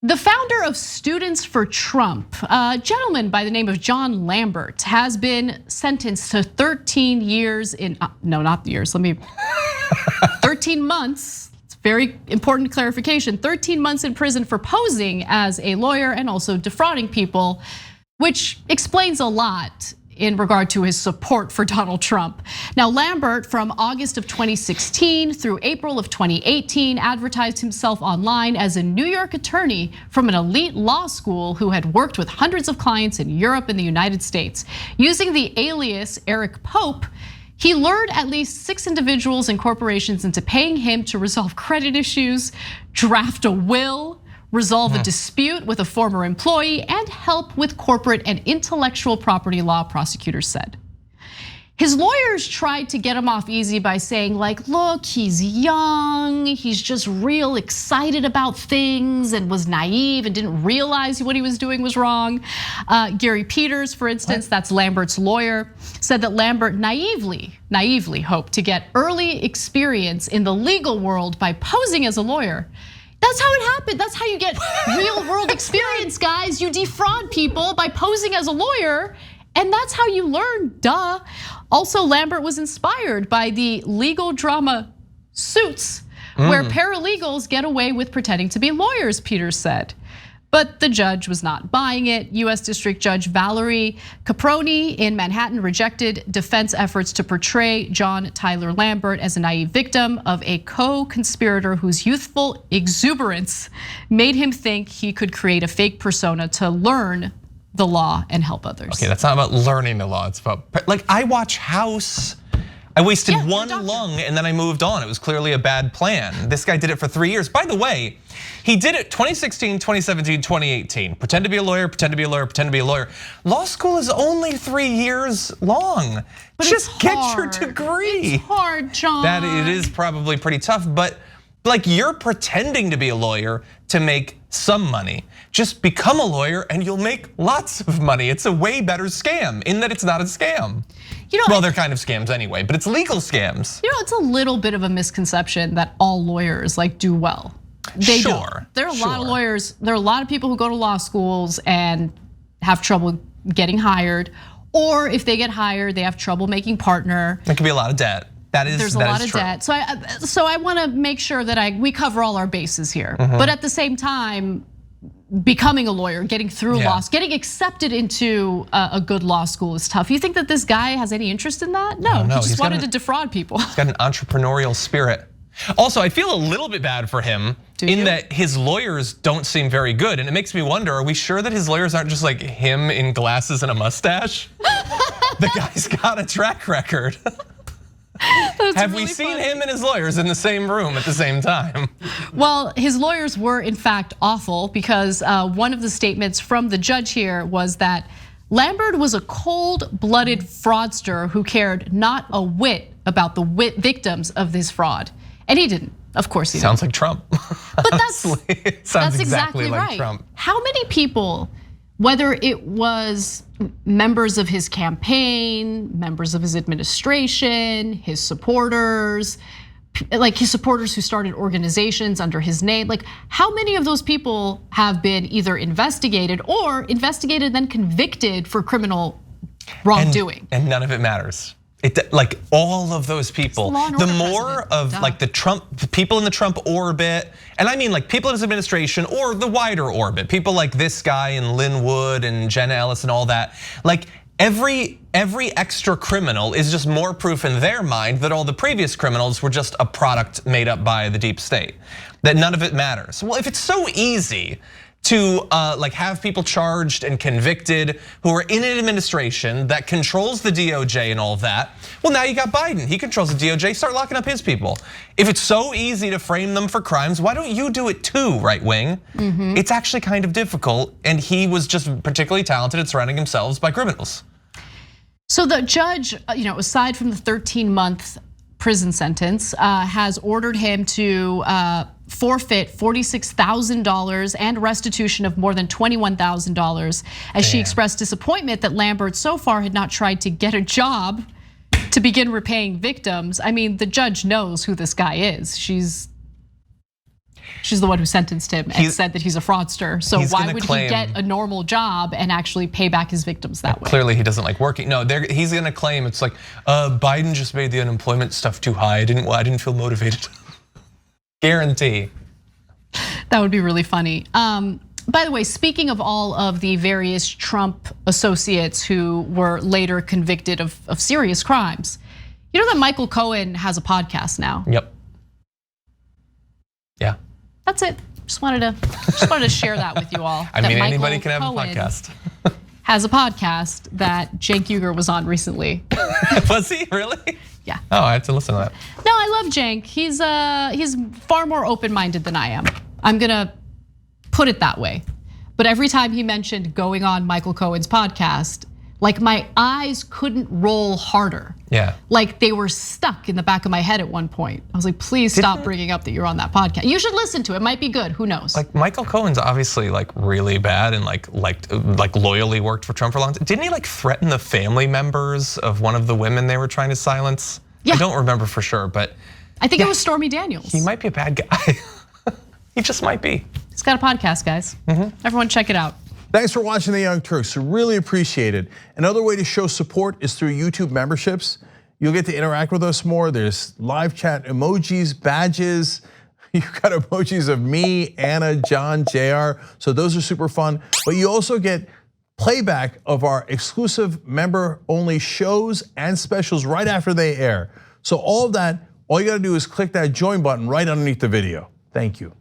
The founder of Students for Trump, a gentleman by the name of John Lambert, has been sentenced to 13 years in, no, not years, 13 months. It's very important clarification, 13 months in prison for posing as a lawyer and also defrauding people, which explains a lot in regard to his support for Donald Trump. Now, Lambert, from August of 2016 through April of 2018, advertised himself online as a New York attorney from an elite law school who had worked with hundreds of clients in Europe and the United States. Using the alias Eric Pope, he lured at least 6 individuals and corporations into paying him to resolve credit issues, draft a will, resolve a dispute with a former employee, and help with corporate and intellectual property law, prosecutors said. His lawyers tried to get him off easy by saying, like, look, he's young, he's just real excited about things and was naive and didn't realize what he was doing was wrong. Gary Peters, for instance, that's Lambert's lawyer, said that Lambert naively hoped to get early experience in the legal world by posing as a lawyer. That's how it happened. That's how you get real world experience, guys. You defraud people by posing as a lawyer, and that's how you learn, duh. Also, Lambert was inspired by the legal drama Suits, where paralegals get away with pretending to be lawyers, Peters said. But the judge was not buying it. US District Judge Valerie Caproni in Manhattan rejected defense efforts to portray John Tyler Lambert as a naive victim of a co-conspirator whose youthful exuberance made him think he could create a fake persona to learn the law and help others. Okay, that's not about learning the law, it's about, like, I watch House. I wasted one lung and then I moved on. It was clearly a bad plan. This guy did it for 3 years. By the way, he did it 2016, 2017, 2018. Pretend to be a lawyer, pretend to be a lawyer, pretend to be a lawyer. Law school is only 3 years long. But just get your degree. It's hard, John. That it is probably pretty tough, but like, you're pretending to be a lawyer to make some money. Just become a lawyer and you'll make lots of money. It's a way better scam in that it's not a scam. Well, they're kind of scams anyway, but it's legal scams. It's a little bit of a misconception that all lawyers do well. They don't. There are a lot of lawyers, there are a lot of people who go to law schools and have trouble getting hired, or if they get hired, they have trouble making partner. There could be a lot of debt. There's a lot of debt. So I want to make sure that we cover all our bases here. But at the same time, becoming a lawyer, getting through law, getting accepted into a good law school is tough. You think that this guy has any interest in that? No, he just wanted to defraud people. He's got an entrepreneurial spirit. Also, I feel a little bit bad for him in that his lawyers don't seem very good. And it makes me wonder, are we sure that his lawyers aren't just like him in glasses and a mustache? The guy's got a track record. Have we seen him and his lawyers in the same room at the same time? Well, his lawyers were in fact awful because one of the statements from the judge here was that Lambert was a cold-blooded fraudster who cared not a whit about the victims of this fraud. And he didn't, of course he didn't. Sounds like Trump. But that's exactly like right. Trump. How many people, whether it was members of his campaign, members of his administration, his supporters, like his supporters who started organizations under his name, like how many of those people have been either investigated or investigated then convicted for criminal wrongdoing? And none of it matters. Like all of those people, the more of like the people in the Trump orbit, and I mean like people in his administration or the wider orbit, people like this guy and Lynn Wood and Jenna Ellis and all that, like every extra criminal is just more proof in their mind that all the previous criminals were just a product made up by the deep state, that none of it matters. Well, if it's so easy to like have people charged and convicted who are in an administration that controls the DOJ and all of that. Well, now you got Biden, he controls the DOJ, start locking up his people. If it's so easy to frame them for crimes, why don't you do it too, right wing? It's actually kind of difficult, and he was just particularly talented at surrounding himself by criminals. So the judge, aside from the 13-month prison sentence, has ordered him to forfeit $46,000 and restitution of more than $21,000 as she expressed disappointment that Lambert so far had not tried to get a job to begin repaying victims. I mean, the judge knows who this guy is. She's the one who sentenced him and said that he's a fraudster. So why would he get a normal job and actually pay back his victims that way? Clearly he doesn't like working. No, he's gonna claim it's like Biden just made the unemployment stuff too high. I didn't feel motivated. Guarantee. That would be really funny. By the way, speaking of all of the various Trump associates who were later convicted of serious crimes, you know that Michael Cohen has a podcast now? Yep. Yeah. That's it. Just wanted to share that with you all. I mean, anybody can have a podcast. Has a podcast that Cenk Uygur was on recently. Was he really? Yeah. Oh, I have to listen to that. No, I love Cenk. He's far more open-minded than I am. I'm gonna put it that way. But every time he mentioned going on Michael Cohen's podcast, like my eyes couldn't roll harder. Yeah. Like they were stuck in the back of my head at one point. I was like, please stop bringing up that you're on that podcast. You should listen to it. It might be good. Who knows? Like Michael Cohen's obviously like really bad and like loyally worked for Trump for a long time. Didn't he like threaten the family members of one of the women they were trying to silence? Yeah. I don't remember for sure, but I think it was Stormy Daniels. He might be a bad guy. He just might be. He's got a podcast, guys. Everyone check it out. Thanks for watching The Young Turks. Really appreciate it. Another way to show support is through YouTube memberships. You'll get to interact with us more. There's live chat emojis, badges. You've got emojis of me, Anna, John, JR. So those are super fun. But you also get playback of our exclusive member-only shows and specials right after they air. So all of that, all you gotta do is click that join button right underneath the video. Thank you.